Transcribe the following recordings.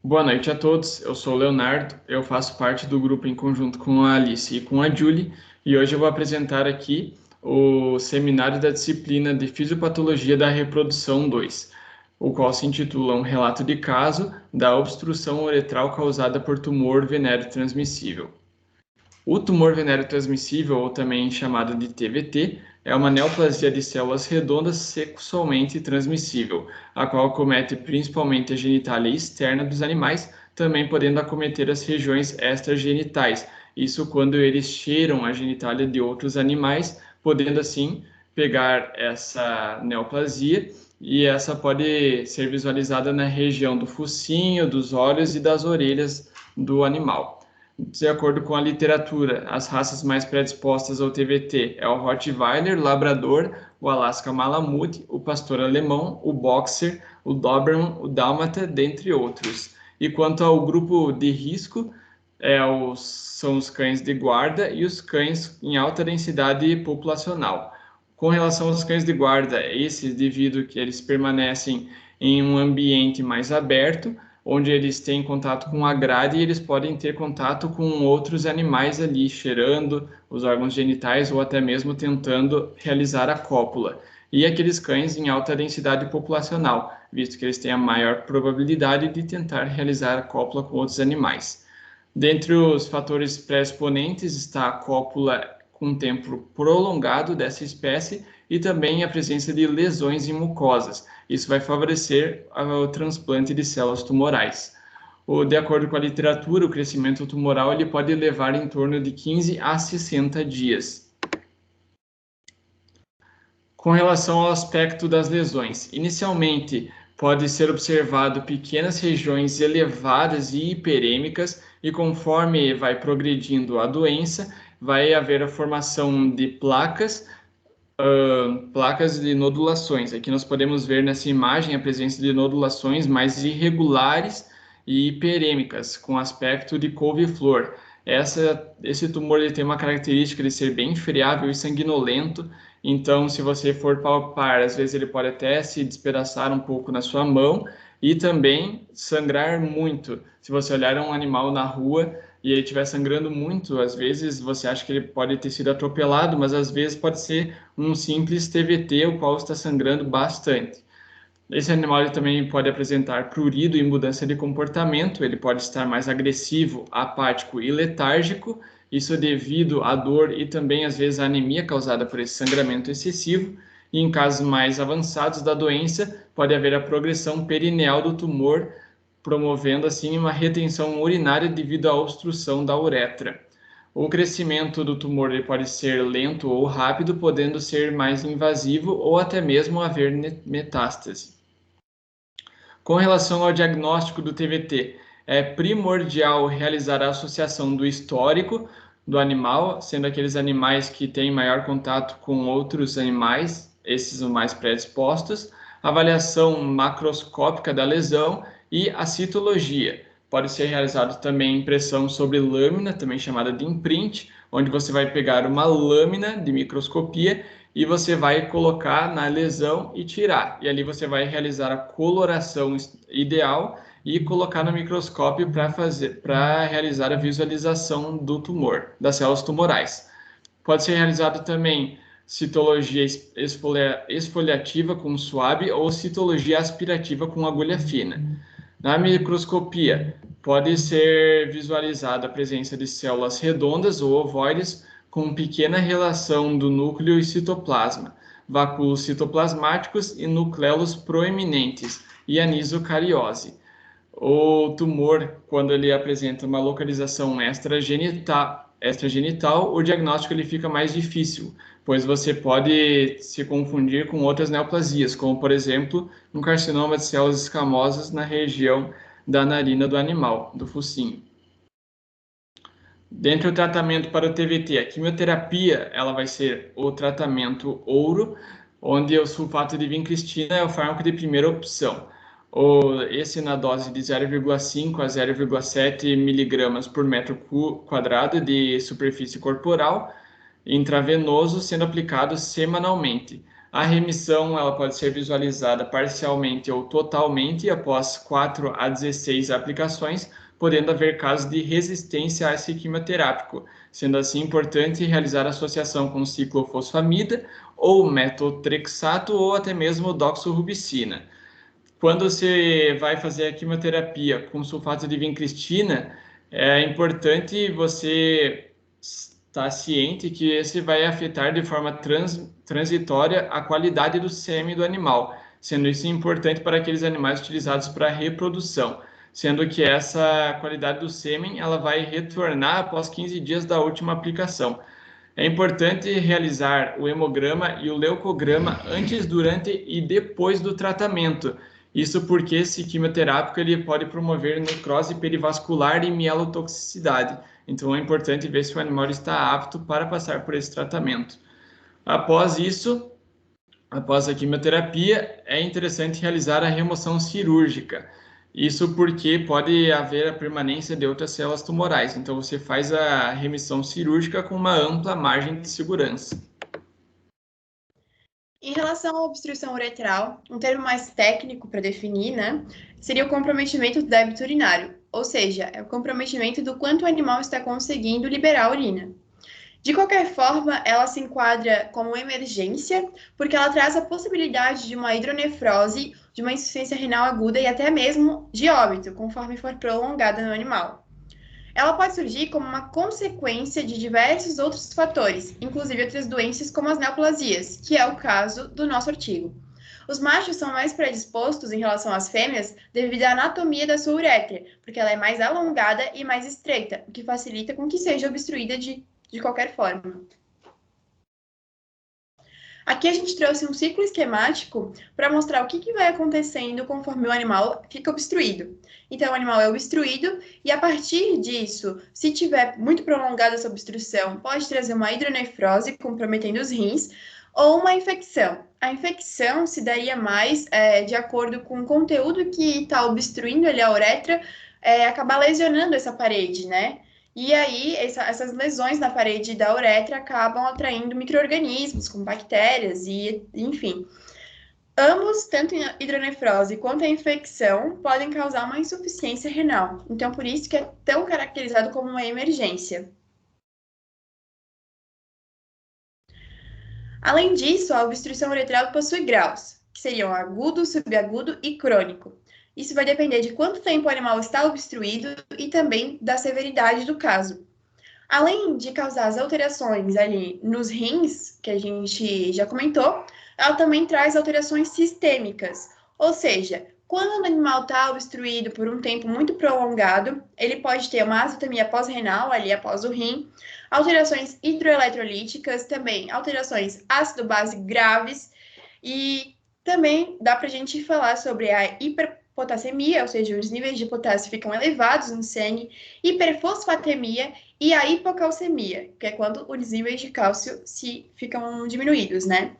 Boa noite a todos, eu sou o Leonardo, eu faço parte do grupo em conjunto com a Alice e com a Julie, e hoje eu vou apresentar aqui o seminário da disciplina de Fisiopatologia da Reprodução 2, o qual se intitula Um relato de caso da obstrução uretral causada por tumor venéreo transmissível. O tumor venéreo transmissível, ou também chamado de TVT, é uma neoplasia de células redondas sexualmente transmissível, a qual acomete principalmente a genitália externa dos animais, também podendo acometer as regiões extragenitais. Isso quando eles cheiram a genitália de outros animais, podendo assim pegar essa neoplasia, e essa pode ser visualizada na região do focinho, dos olhos e das orelhas do animal. De acordo com a literatura, as raças mais predispostas ao TVT é o Rottweiler, Labrador, o Alasca Malamute, o Pastor Alemão, o Boxer, o Doberman, o Dálmata, dentre outros. E quanto ao grupo de risco, são os cães de guarda e os cães em alta densidade populacional. Com relação aos cães de guarda, esses, devido que eles permanecem em um ambiente mais aberto, onde eles têm contato com a grade e eles podem ter contato com outros animais ali, cheirando os órgãos genitais ou até mesmo tentando realizar a cópula. E aqueles cães em alta densidade populacional, visto que eles têm a maior probabilidade de tentar realizar a cópula com outros animais. Dentre os fatores pré-exponentes está a cópula com tempo prolongado dessa espécie e também a presença de lesões em mucosas. Isso vai favorecer o transplante de células tumorais. De acordo com a literatura, o crescimento tumoral ele pode levar em torno de 15 a 60 dias. Com relação ao aspecto das lesões, inicialmente pode ser observado pequenas regiões elevadas e hiperêmicas, e conforme vai progredindo a doença, vai haver a formação de placas de nodulações. Aqui nós podemos ver nessa imagem a presença de nodulações mais irregulares e hiperêmicas, com aspecto de couve-flor. Esse tumor ele tem uma característica de ser bem friável e sanguinolento, então se você for palpar, às vezes ele pode até se despedaçar um pouco na sua mão e também sangrar muito. Se você olhar um animal na rua e ele estiver sangrando muito, às vezes você acha que ele pode ter sido atropelado, mas às vezes pode ser um simples TVT, o qual está sangrando bastante. Esse animal ele também pode apresentar prurido e mudança de comportamento, ele pode estar mais agressivo, apático e letárgico, isso devido à dor e também às vezes à anemia causada por esse sangramento excessivo. E em casos mais avançados da doença, pode haver a progressão perineal do tumor, promovendo assim uma retenção urinária devido à obstrução da uretra. O crescimento do tumor ele pode ser lento ou rápido, podendo ser mais invasivo ou até mesmo haver metástase. Com relação ao diagnóstico do TVT, é primordial realizar a associação do histórico do animal, sendo aqueles animais que têm maior contato com outros animais, esses os mais predispostos, avaliação macroscópica da lesão e a citologia. Pode ser realizado também impressão sobre lâmina, também chamada de imprint, onde você vai pegar uma lâmina de microscopia e você vai colocar na lesão e tirar. E ali você vai realizar a coloração ideal e colocar no microscópio para realizar a visualização do tumor, das células tumorais. Pode ser realizado também citologia esfoliativa com suave ou citologia aspirativa com agulha fina. Na microscopia, pode ser visualizada a presença de células redondas ou ovoides com pequena relação do núcleo e citoplasma, vacúolos citoplasmáticos e nucleolos proeminentes e anisocariose. O tumor, quando ele apresenta uma localização extragenital, o diagnóstico ele fica mais difícil, pois você pode se confundir com outras neoplasias, como por exemplo, um carcinoma de células escamosas na região da narina do animal, do focinho. Dentre o tratamento para o TVT, a quimioterapia, ela vai ser o tratamento ouro, onde o sulfato de vincristina é o fármaco de primeira opção. Esse na dose de 0,5 a 0,7 miligramas por metro quadrado de superfície corporal, intravenoso, sendo aplicado semanalmente. A remissão ela pode ser visualizada parcialmente ou totalmente após 4 a 16 aplicações, podendo haver casos de resistência a esse quimioterápico, sendo assim importante realizar associação com ciclofosfamida ou metotrexato ou até mesmo doxorubicina. Quando você vai fazer a quimioterapia com sulfato de vincristina, é importante você estar ciente que esse vai afetar de forma transitória a qualidade do sêmen do animal, sendo isso importante para aqueles animais utilizados para reprodução, sendo que essa qualidade do sêmen ela vai retornar após 15 dias da última aplicação. É importante realizar o hemograma e o leucograma antes, durante e depois do tratamento. Isso porque esse quimioterápico ele pode promover necrose perivascular e mielotoxicidade. Então é importante ver se o animal está apto para passar por esse tratamento. Após isso, após a quimioterapia, é interessante realizar a remoção cirúrgica. Isso porque pode haver a permanência de outras células tumorais. Então, você faz a remissão cirúrgica com uma ampla margem de segurança. Em relação à obstrução uretral, um termo mais técnico para definir, né, seria o comprometimento do débito urinário, ou seja, é o comprometimento do quanto o animal está conseguindo liberar a urina. De qualquer forma, ela se enquadra como emergência, porque ela traz a possibilidade de uma hidronefrose, de uma insuficiência renal aguda e até mesmo de óbito, conforme for prolongada no animal. Ela pode surgir como uma consequência de diversos outros fatores, inclusive outras doenças como as neoplasias, que é o caso do nosso artigo. Os machos são mais predispostos em relação às fêmeas devido à anatomia da sua uretra, porque ela é mais alongada e mais estreita, o que facilita com que seja obstruída de qualquer forma. Aqui a gente trouxe um ciclo esquemático para mostrar o que vai acontecendo conforme o animal fica obstruído. Então, o animal é obstruído e, a partir disso, se tiver muito prolongada essa obstrução, pode trazer uma hidronefrose, comprometendo os rins, ou uma infecção. A infecção se daria mais de acordo com o conteúdo que está obstruindo ali a uretra, acabar lesionando essa parede, né? E aí, essas lesões na parede da uretra acabam atraindo micro-organismos, como bactérias e, enfim. Ambos, tanto a hidronefrose quanto a infecção, podem causar uma insuficiência renal. Então, por isso que é tão caracterizado como uma emergência. Além disso, a obstrução uretral possui graus, que seriam agudo, subagudo e crônico. Isso vai depender de quanto tempo o animal está obstruído e também da severidade do caso. Além de causar as alterações ali nos rins, que a gente já comentou, ela também traz alterações sistêmicas. Ou seja, quando o animal está obstruído por um tempo muito prolongado, ele pode ter uma azotemia pós-renal, ali após o rim, alterações hidroeletrolíticas, também alterações ácido-base graves, e também dá para a gente falar sobre a hiperpotassemia, ou seja, os níveis de potássio ficam elevados no sangue, hiperfosfatemia e a hipocalcemia, que é quando os níveis de cálcio ficam diminuídos, né?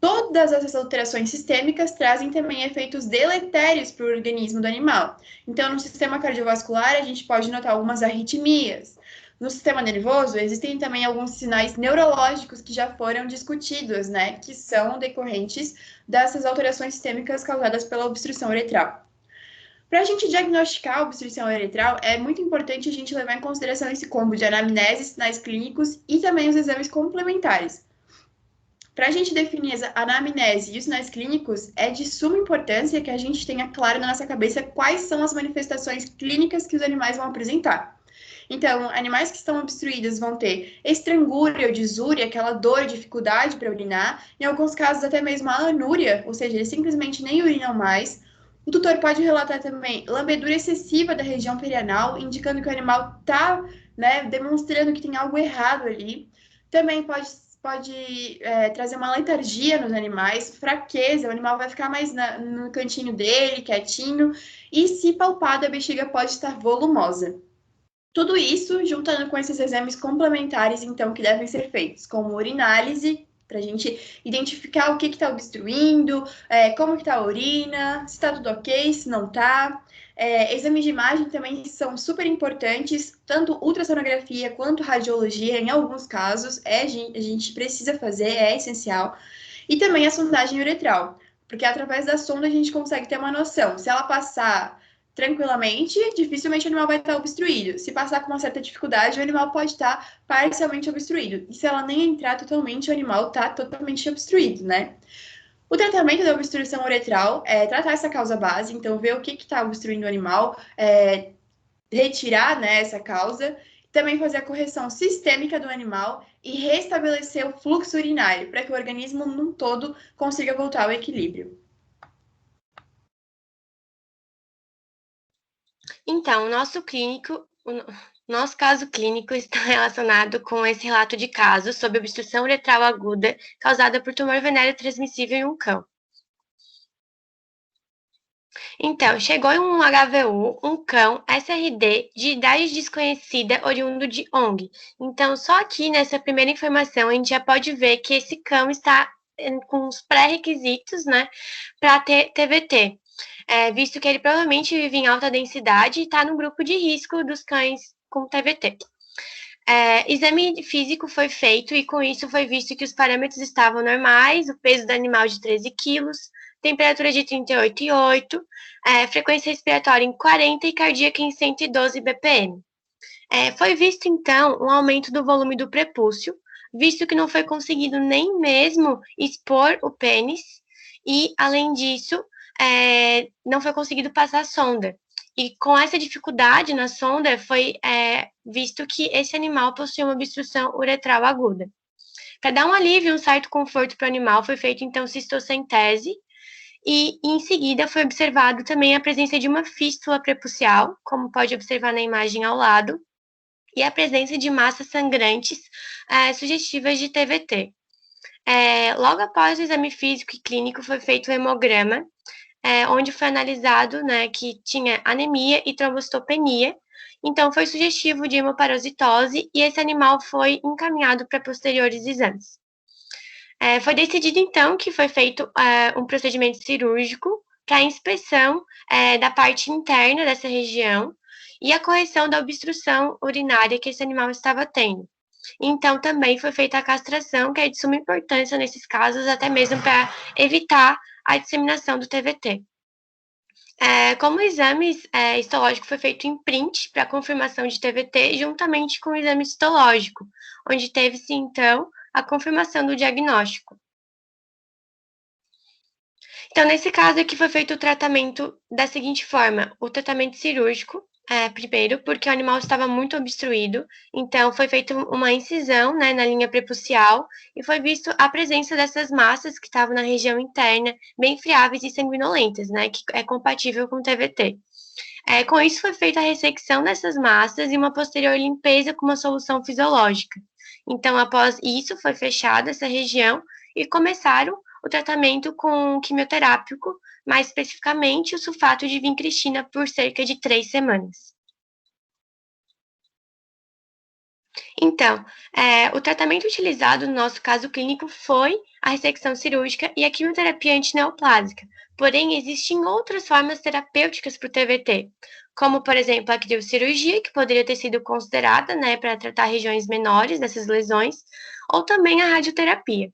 Todas essas alterações sistêmicas trazem também efeitos deletérios para o organismo do animal. Então, no sistema cardiovascular, a gente pode notar algumas arritmias. No sistema nervoso, existem também alguns sinais neurológicos que já foram discutidos, né? Que são decorrentes dessas alterações sistêmicas causadas pela obstrução uretral. Para a gente diagnosticar a obstrução uretral, é muito importante a gente levar em consideração esse combo de anamnese, sinais clínicos e também os exames complementares. Para a gente definir a anamnese e os sinais clínicos, é de suma importância que a gente tenha claro na nossa cabeça quais são as manifestações clínicas que os animais vão apresentar. Então, animais que estão obstruídos vão ter estrangúria ou disúria, aquela dor, dificuldade para urinar, em alguns casos até mesmo a anúria, ou seja, eles simplesmente nem urinam mais. O tutor pode relatar também lambedura excessiva da região perianal, indicando que o animal está, né, demonstrando que tem algo errado ali. Também pode trazer uma letargia nos animais, fraqueza, o animal vai ficar mais no cantinho dele, quietinho, e se palpado, a bexiga pode estar volumosa. Tudo isso juntando com esses exames complementares, então, que devem ser feitos, como urinálise, para a gente identificar o que está obstruindo, como que está a urina, se está tudo ok, se não está. Exames de imagem também são super importantes, tanto ultrassonografia quanto radiologia, em alguns casos, a gente precisa fazer, é essencial. E também a sondagem uretral, porque através da sonda a gente consegue ter uma noção. Se ela passar tranquilamente, dificilmente o animal vai estar obstruído. Se passar com uma certa dificuldade, o animal pode estar parcialmente obstruído. E se ela nem entrar totalmente, o animal está totalmente obstruído, né? O tratamento da obstrução uretral é tratar essa causa base, então ver o que está obstruindo o animal, retirar, né, essa causa, também fazer a correção sistêmica do animal e restabelecer o fluxo urinário, para que o organismo num todo consiga voltar ao equilíbrio. Então, nosso caso clínico está relacionado com esse relato de caso sobre obstrução uretral aguda causada por tumor venéreo transmissível em um cão. Então, chegou em um HVU, um cão SRD de idade desconhecida, oriundo de ONG. Então, só aqui nessa primeira informação, a gente já pode ver que esse cão está com os pré-requisitos, né, para ter TVT. Visto que ele provavelmente vive em alta densidade e está no grupo de risco dos cães com TVT. Exame físico foi feito e com isso foi visto que os parâmetros estavam normais, o peso do animal de 13 quilos, temperatura de 38,8, frequência respiratória em 40 e cardíaca em 112 BPM. Foi visto, então, um aumento do volume do prepúcio, visto que não foi conseguido nem mesmo expor o pênis, e, além disso, não foi conseguido passar a sonda. E com essa dificuldade na sonda, foi visto que esse animal possuía uma obstrução uretral aguda. Para dar um alívio e um certo conforto para o animal, foi feita, então, cistocentese, e, em seguida, foi observado também a presença de uma fístula prepucial, como pode observar na imagem ao lado, e a presença de massas sangrantes sugestivas de TVT. Logo após o exame físico e clínico, foi feito o hemograma, onde foi analisado, né, que tinha anemia e trombocitopenia. Então, foi sugestivo de hemoparasitose e esse animal foi encaminhado para posteriores exames. Foi decidido, então, que foi feito um procedimento cirúrgico para a inspeção da parte interna dessa região e a correção da obstrução urinária que esse animal estava tendo. Então, também foi feita a castração, que é de suma importância nesses casos, até mesmo para evitar a disseminação do TVT. Como o exame histológico foi feito em print para confirmação de TVT, juntamente com o exame histológico, onde teve-se, então, a confirmação do diagnóstico. Então, nesse caso aqui foi feito o tratamento da seguinte forma: o tratamento cirúrgico, primeiro, porque o animal estava muito obstruído, então foi feita uma incisão, né, na linha prepucial e foi visto a presença dessas massas que estavam na região interna, bem friáveis e sanguinolentas, né, que é compatível com TVT. Com isso foi feita a ressecção dessas massas e uma posterior limpeza com uma solução fisiológica. Então, após isso, foi fechada essa região e começaram o tratamento com quimioterápico, mais especificamente o sulfato de vincristina, por cerca de 3 semanas. Então, o tratamento utilizado no nosso caso clínico foi a ressecção cirúrgica e a quimioterapia antineoplásica. Porém, existem outras formas terapêuticas para o TVT, como, por exemplo, a criocirurgia, que poderia ter sido considerada, né, para tratar regiões menores dessas lesões, ou também a radioterapia.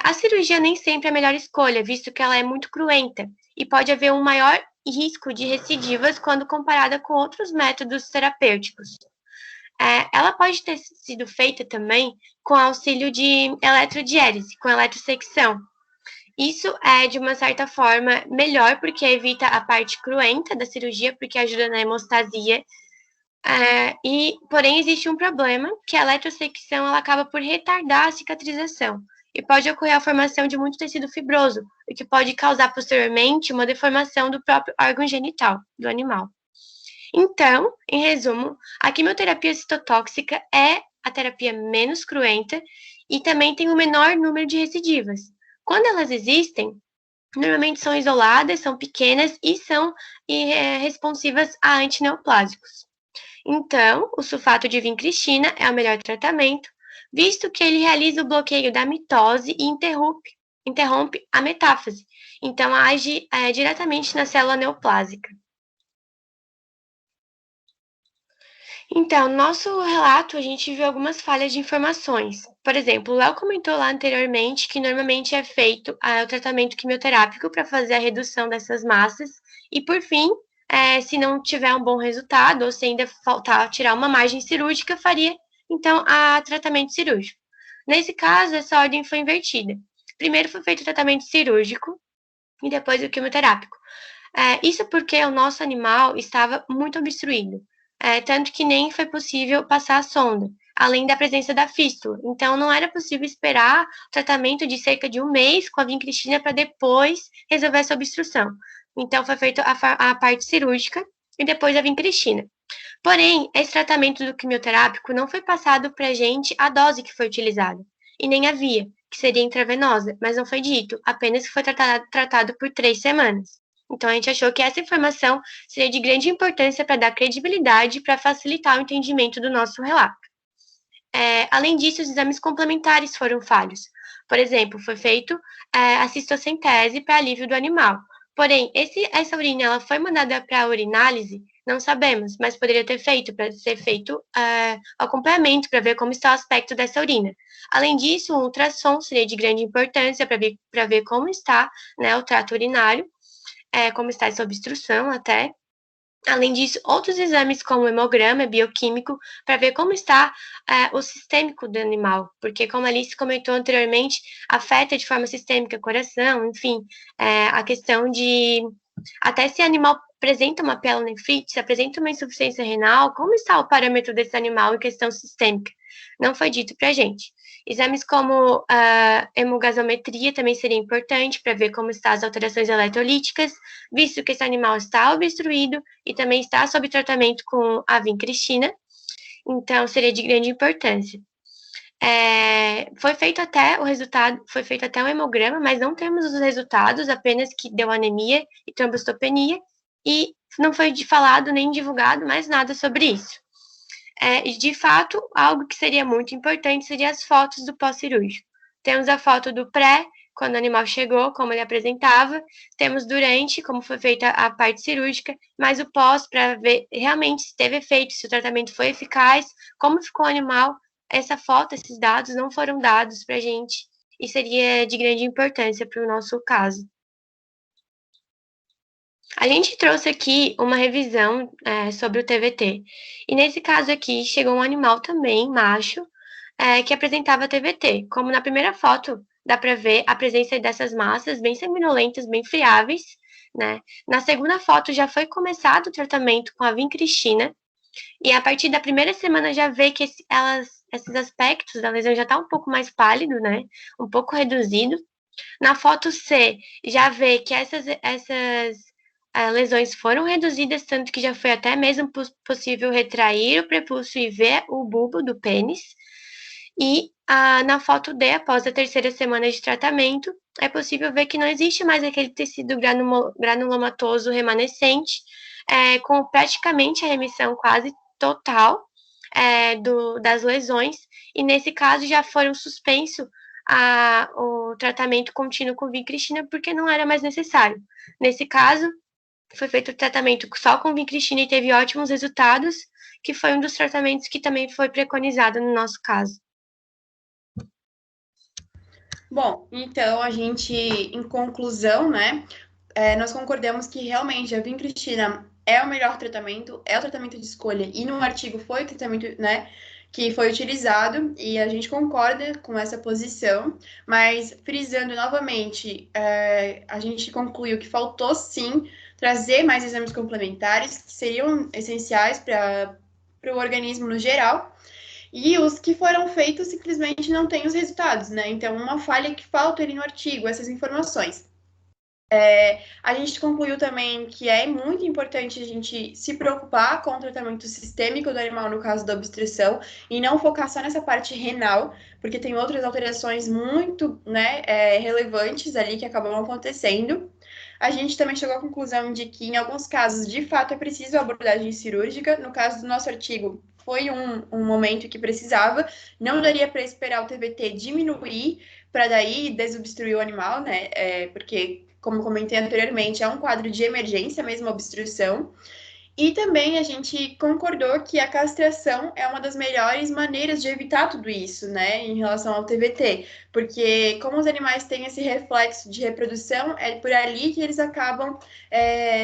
A cirurgia nem sempre é a melhor escolha, visto que ela é muito cruenta e pode haver um maior risco de recidivas quando comparada com outros métodos terapêuticos. Ela pode ter sido feita também com auxílio de eletrodiérese, com eletrossecção. Isso é, de uma certa forma, melhor, porque evita a parte cruenta da cirurgia, porque ajuda na hemostasia. Porém, existe um problema, que a eletrossecção ela acaba por retardar a cicatrização e pode ocorrer a formação de muito tecido fibroso, o que pode causar posteriormente uma deformação do próprio órgão genital do animal. Então, em resumo, a quimioterapia citotóxica é a terapia menos cruenta e também tem o menor número de recidivas. Quando elas existem, normalmente são isoladas, são pequenas e são responsivas a antineoplásicos. Então, o sulfato de vincristina é o melhor tratamento, visto que ele realiza o bloqueio da mitose e interrompe a metáfase. Então, age diretamente na célula neoplásica. Então, no nosso relato, a gente viu algumas falhas de informações. Por exemplo, o Léo comentou lá anteriormente que normalmente é feito o tratamento quimioterápico para fazer a redução dessas massas e, por fim, se não tiver um bom resultado ou se ainda faltar tirar uma margem cirúrgica, faria, então, a tratamento cirúrgico. Nesse caso, essa ordem foi invertida. Primeiro foi feito o tratamento cirúrgico e depois o quimioterápico. Isso porque o nosso animal estava muito obstruído, tanto que nem foi possível passar a sonda, além da presença da fístula. Então, não era possível esperar o tratamento de cerca de 1 mês com a vincristina para depois resolver essa obstrução. Então, foi feita a parte cirúrgica e depois a vincristina. Porém, esse tratamento do quimioterápico não foi passado para a gente a dose que foi utilizada, e nem a via, que seria intravenosa, mas não foi dito, apenas que foi tratado por 3 semanas. Então, a gente achou que essa informação seria de grande importância para dar credibilidade e para facilitar o entendimento do nosso relato. Além disso, os exames complementares foram falhos. Por exemplo, foi feito a cistocentese para alívio do animal. Porém, essa urina ela foi mandada para a urinálise? Não sabemos, mas poderia ter para ser feito acompanhamento para ver como está o aspecto dessa urina. Além disso, um ultrassom seria de grande importância para ver como está, né, o trato urinário, como está essa obstrução até. Além disso, outros exames como o hemograma bioquímico para ver como está o sistêmico do animal, porque como a Alice comentou anteriormente, afeta de forma sistêmica o coração, enfim, a questão de até se o animal apresenta uma pielonefrite, se apresenta uma insuficiência renal, como está o parâmetro desse animal em questão sistêmica? Não foi dito para a gente. Exames como a hemogasometria também seria importante para ver como estão as alterações eletrolíticas, visto que esse animal está obstruído e também está sob tratamento com a vincristina, então seria de grande importância. Foi feito até um hemograma, mas não temos os resultados, apenas que deu anemia e trombocitopenia, e não foi falado nem divulgado mais nada sobre isso. De fato, algo que seria muito importante seria as fotos do pós-cirúrgico. Temos a foto do pré, quando o animal chegou, como ele apresentava, temos durante, como foi feita a parte cirúrgica, mas o pós, para ver realmente se teve efeito, se o tratamento foi eficaz, como ficou o animal. Essa foto, esses dados não foram dados para a gente e seria de grande importância para o nosso caso. A gente trouxe aqui uma revisão sobre o TVT. E nesse caso aqui, chegou um animal também, macho, que apresentava TVT. Como na primeira foto, dá para ver a presença dessas massas bem sanguinolentas, bem friáveis, né? Na segunda foto, já foi começado o tratamento com a vincristina. E a partir da primeira semana, já vê que esses aspectos da lesão já está um pouco mais pálido, né? Um pouco reduzido. Na foto C, já vê que essas lesões foram reduzidas, tanto que já foi até mesmo possível retrair o prepúcio e ver o bulbo do pênis. E na foto D, após a terceira semana de tratamento, é possível ver que não existe mais aquele tecido granulomatoso remanescente, com praticamente a remissão quase total das lesões, e nesse caso já foram suspenso o tratamento contínuo com vincristina, porque não era mais necessário. Nesse caso, foi feito o tratamento só com vincristina e teve ótimos resultados, que foi um dos tratamentos que também foi preconizado no nosso caso. Bom, então a gente, em conclusão, né, nós concordamos que realmente a vincristina é o melhor tratamento, é o tratamento de escolha, e no artigo foi o tratamento, né, que foi utilizado, e a gente concorda com essa posição, mas frisando novamente, a gente concluiu que faltou sim trazer mais exames complementares que seriam essenciais para o organismo no geral, e os que foram feitos simplesmente não têm os resultados, né? Então, uma falha que falta ali no artigo, essas informações. A gente concluiu também que é muito importante a gente se preocupar com o tratamento sistêmico do animal no caso da obstrução e não focar só nessa parte renal, porque tem outras alterações muito, né, relevantes ali que acabam acontecendo. A gente também chegou à conclusão de que, em alguns casos, de fato, é preciso abordagem cirúrgica. No caso do nosso artigo, foi um momento que precisava. Não daria para esperar o TVT diminuir para daí desobstruir o animal, né? Porque, como comentei anteriormente, é um quadro de emergência, mesmo obstrução. E também a gente concordou que a castração é uma das melhores maneiras de evitar tudo isso, né, em relação ao TVT, porque como os animais têm esse reflexo de reprodução, é por ali que eles acabam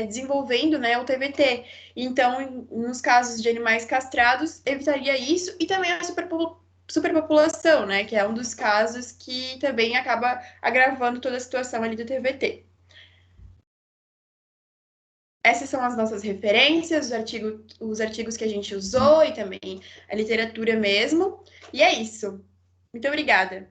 desenvolvendo, né, o TVT. Então, nos casos de animais castrados, evitaria isso e também a superpopulação, né, que é um dos casos que também acaba agravando toda a situação ali do TVT. Essas são as nossas referências, os artigos que a gente usou e também a literatura mesmo. E é isso. Muito obrigada.